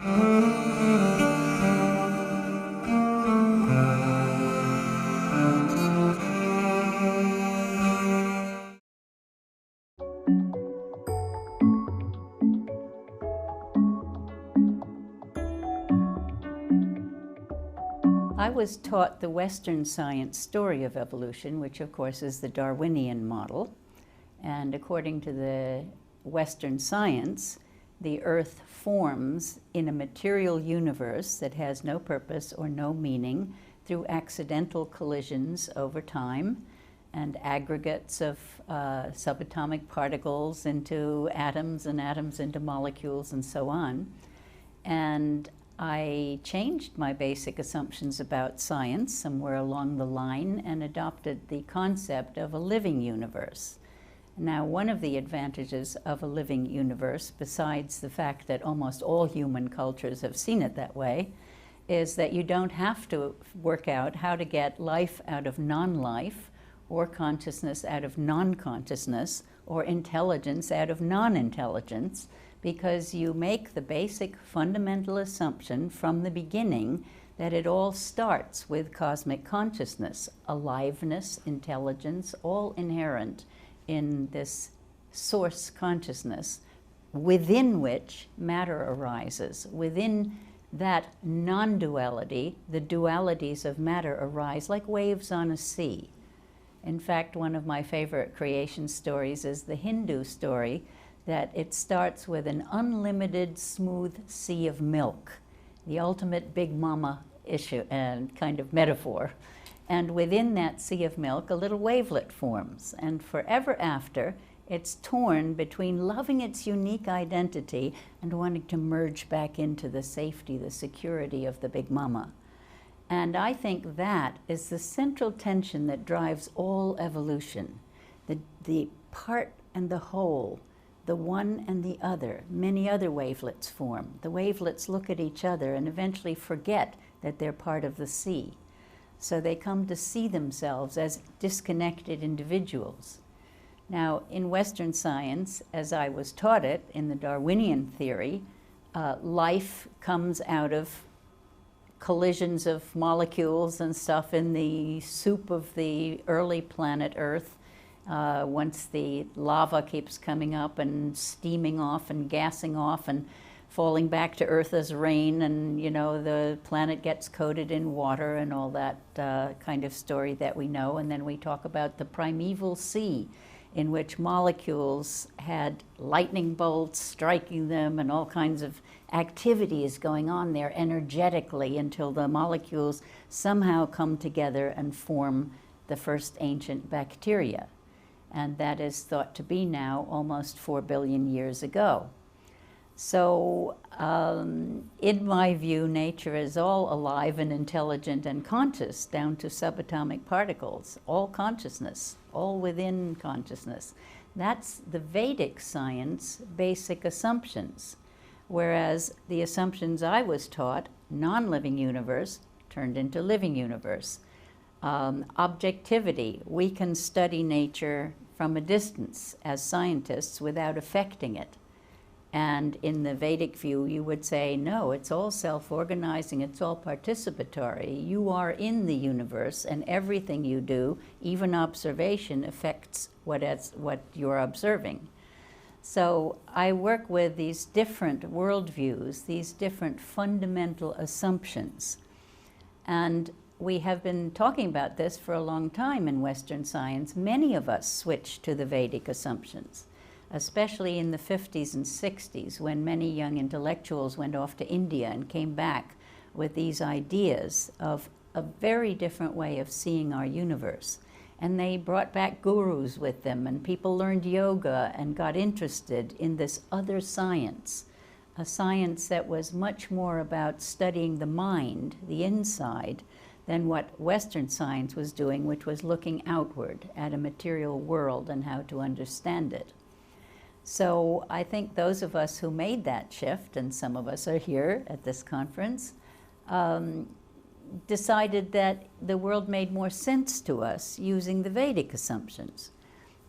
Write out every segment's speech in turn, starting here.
I was taught the Western science story of evolution, which of course is the Darwinian model. And according to the Western science, the Earth forms in a material universe that has no purpose or no meaning through accidental collisions over time and aggregates of subatomic particles into atoms and atoms into molecules and so on. And I changed my basic assumptions about science somewhere along the line and adopted the concept of a living universe. Now, one of the advantages of a living universe, besides the fact that almost all human cultures have seen it that way, is that you don't have to work out how to get life out of non-life, or consciousness out of non-consciousness, or intelligence out of non-intelligence, because you make the basic fundamental assumption from the beginning that it all starts with cosmic consciousness, aliveness, intelligence, all inherent in this source consciousness within which matter arises. Within that non-duality, the dualities of matter arise like waves on a sea. In fact, one of my favorite creation stories is the Hindu story that it starts with an unlimited smooth sea of milk, the ultimate big mama issue and kind of metaphor. And within that sea of milk, a little wavelet forms. And forever after, it's torn between loving its unique identity and wanting to merge back into the safety, the security of the big mama. And I think that is the central tension that drives all evolution, the part and the whole, the one and the other. Many other wavelets form. The wavelets look at each other and eventually forget that they're part of the sea. So they come to see themselves as disconnected individuals. Now, in Western science, as I was taught it in the Darwinian theory, life comes out of collisions of molecules and stuff in the soup of the early planet Earth. Once the lava keeps coming up and steaming off and gassing off and falling back to Earth as rain, and the planet gets coated in water and all that kind of story that we know. And then we talk about the primeval sea, in which molecules had lightning bolts striking them and all kinds of activities going on there energetically until the molecules somehow come together and form the first ancient bacteria. And that is thought to be now almost 4 billion years ago. So in my view, nature is all alive and intelligent and conscious down to subatomic particles, all consciousness, all within consciousness. That's the Vedic science basic assumptions, whereas the assumptions I was taught, non-living universe, turned into living universe. Objectivity, we can study nature from a distance as scientists without affecting it. And in the Vedic view, you would say, no, it's all self-organizing, it's all participatory. You are in the universe, and everything you do, even observation, affects what you're observing. So I work with these different worldviews, these different fundamental assumptions. And we have been talking about this for a long time in Western science. Many of us switched to the Vedic assumptions, especially in the 50s and 60s, when many young intellectuals went off to India and came back with these ideas of a very different way of seeing our universe. And they brought back gurus with them, and people learned yoga and got interested in this other science, a science that was much more about studying the mind, the inside, than what Western science was doing, which was looking outward at a material world and how to understand it. So I think those of us who made that shift, and some of us are here at this conference, decided that the world made more sense to us using the Vedic assumptions.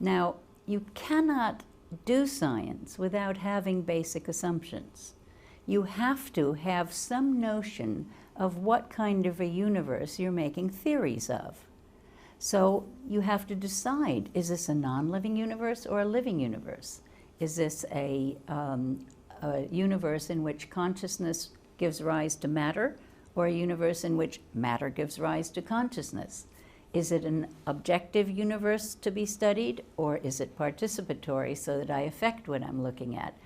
Now, you cannot do science without having basic assumptions. you have to have some notion of what kind of a universe you're making theories of. So you have to decide, is this a non-living universe or a living universe? Is this a universe in which consciousness gives rise to matter, or a universe in which matter gives rise to consciousness? Is it an objective universe to be studied, or is it participatory so that I affect what I'm looking at?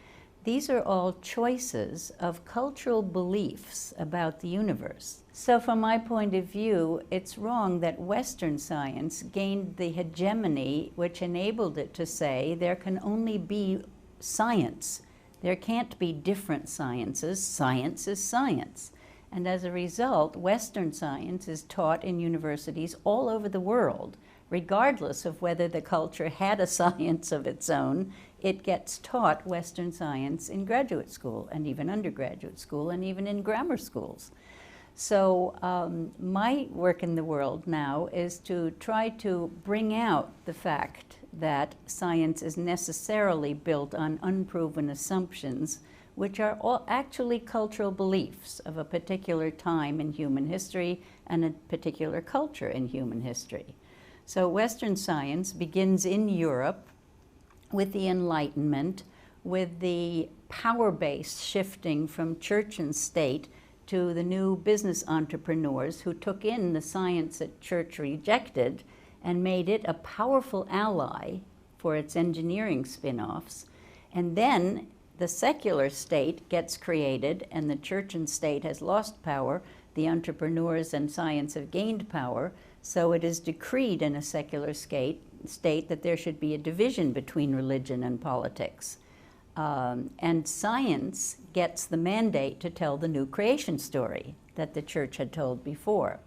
These are all choices of cultural beliefs about the universe. So from my point of view, it's wrong that Western science gained the hegemony which enabled it to say there can only be science. There can't be different sciences. Science is science. And as a result, Western science is taught in universities all over the world, regardless of whether the culture had a science of its own. It gets taught Western science in graduate school and even undergraduate school and even in grammar schools. So my work in the world now is to try to bring out the fact that science is necessarily built on unproven assumptions, which are all actually cultural beliefs of a particular time in human history and a particular culture in human history. So Western science begins in Europe with the Enlightenment, with the power base shifting from church and state to the new business entrepreneurs who took in the science that church rejected and made it a powerful ally for its engineering spin-offs. And then the secular state gets created and the church and state has lost power. The entrepreneurs and science have gained power. So it is decreed in a secular state that there should be a division between religion and politics. And science gets the mandate to tell the new creation story that the church had told before.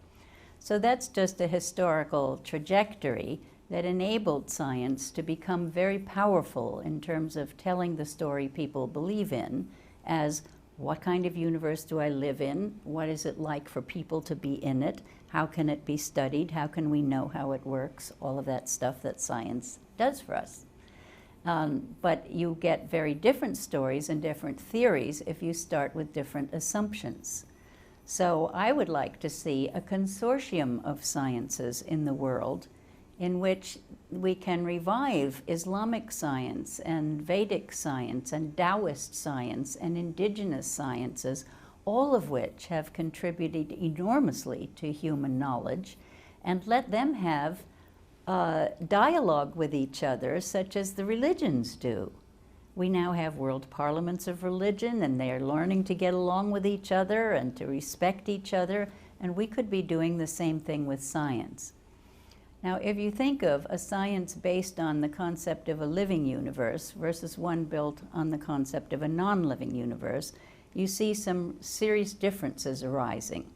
So that's just a historical trajectory that enabled science to become very powerful in terms of telling the story people believe in as what kind of universe do I live in? What is it like for people to be in it? How can it be studied? How can we know how it works? All of that stuff that science does for us. But you get very different stories and different theories if you start with different assumptions. So I would like to see a consortium of sciences in the world in which we can revive Islamic science and Vedic science and Taoist science and indigenous sciences, all of which have contributed enormously to human knowledge, and let them have dialogue with each other such as the religions do. We now have world parliaments of religion, and they are learning to get along with each other and to respect each other, and we could be doing the same thing with science. Now, if you think of a science based on the concept of a living universe versus one built on the concept of a non-living universe, you see some serious differences arising.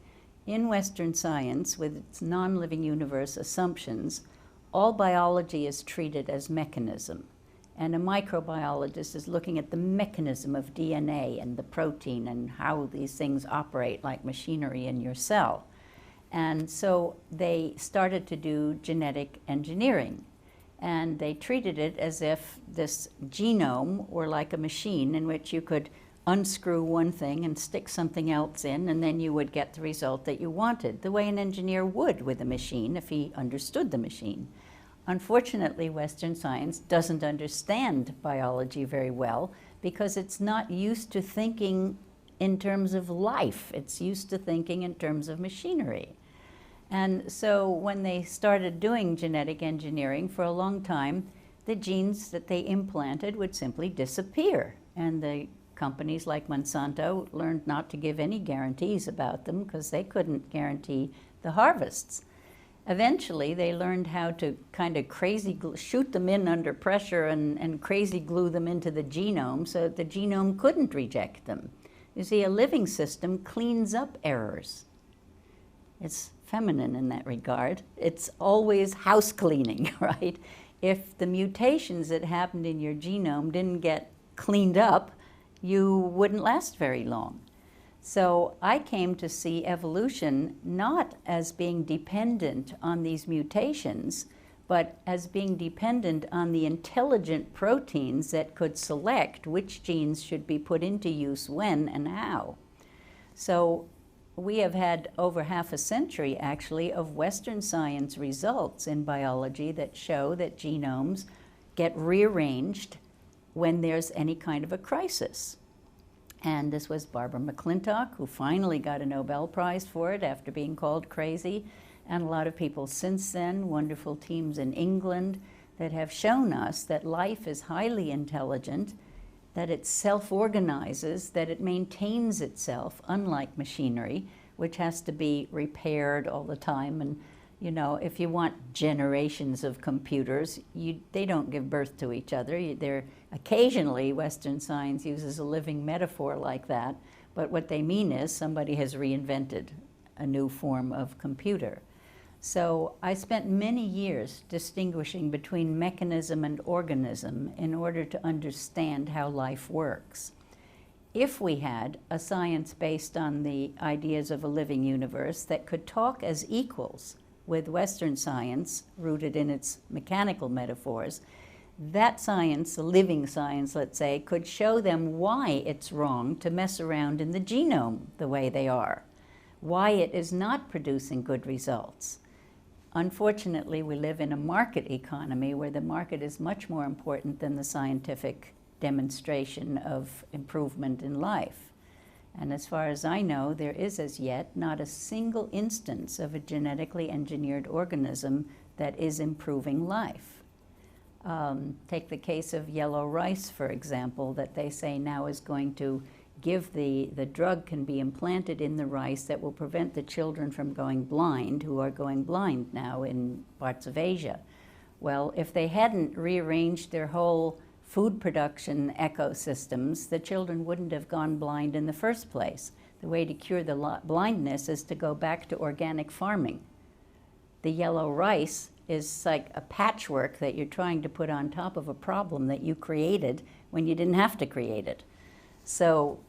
In Western science, with its non-living universe assumptions, all biology is treated as mechanism. And a microbiologist is looking at the mechanism of DNA and the protein and how these things operate like machinery in your cell. And so they started to do genetic engineering. And they treated it as if this genome were like a machine in which you could unscrew one thing and stick something else in, and then you would get the result that you wanted, the way an engineer would with a machine if he understood the machine. Unfortunately, Western science doesn't understand biology very well because it's not used to thinking in terms of life. It's used to thinking in terms of machinery. And so when they started doing genetic engineering for a long time, the genes that they implanted would simply disappear. And the companies like Monsanto learned not to give any guarantees about them because they couldn't guarantee the harvests. Eventually, they learned how to kind of shoot them in under pressure and crazy glue them into the genome so that the genome couldn't reject them. You see, a living system cleans up errors. It's feminine in that regard. It's always house cleaning, right? If the mutations that happened in your genome didn't get cleaned up, you wouldn't last very long. So I came to see evolution not as being dependent on these mutations, but as being dependent on the intelligent proteins that could select which genes should be put into use when and how. So we have had over half a century, actually, of Western science results in biology that show that genomes get rearranged when there's any kind of a crisis. And this was Barbara McClintock, who finally got a Nobel Prize for it after being called crazy, and a lot of people since then, wonderful teams in England, that have shown us that life is highly intelligent, that it self-organizes, that it maintains itself, unlike machinery, which has to be repaired all the time. And you know, if you want generations of computers, they don't give birth to each other. Occasionally, Western science uses a living metaphor like that, but what they mean is somebody has reinvented a new form of computer. So I spent many years distinguishing between mechanism and organism in order to understand how life works. If we had a science based on the ideas of a living universe that could talk as equals with Western science, rooted in its mechanical metaphors, that science, a living science, let's say, could show them why it's wrong to mess around in the genome the way they are, why it is not producing good results. Unfortunately, we live in a market economy where the market is much more important than the scientific demonstration of improvement in life. And as far as I know, there is as yet not a single instance of a genetically engineered organism that is improving life. Take the case of yellow rice, for example, that they say now is going to give the drug can be implanted in the rice that will prevent the children from going blind, who are going blind now in parts of Asia. Well, if they hadn't rearranged their whole food production ecosystems, the children wouldn't have gone blind in the first place. The way to cure the blindness is to go back to organic farming. The yellow rice is like a patchwork that you're trying to put on top of a problem that you created when you didn't have to create it. So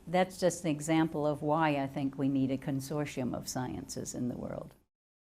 that's just an example of why I think we need a consortium of sciences in the world.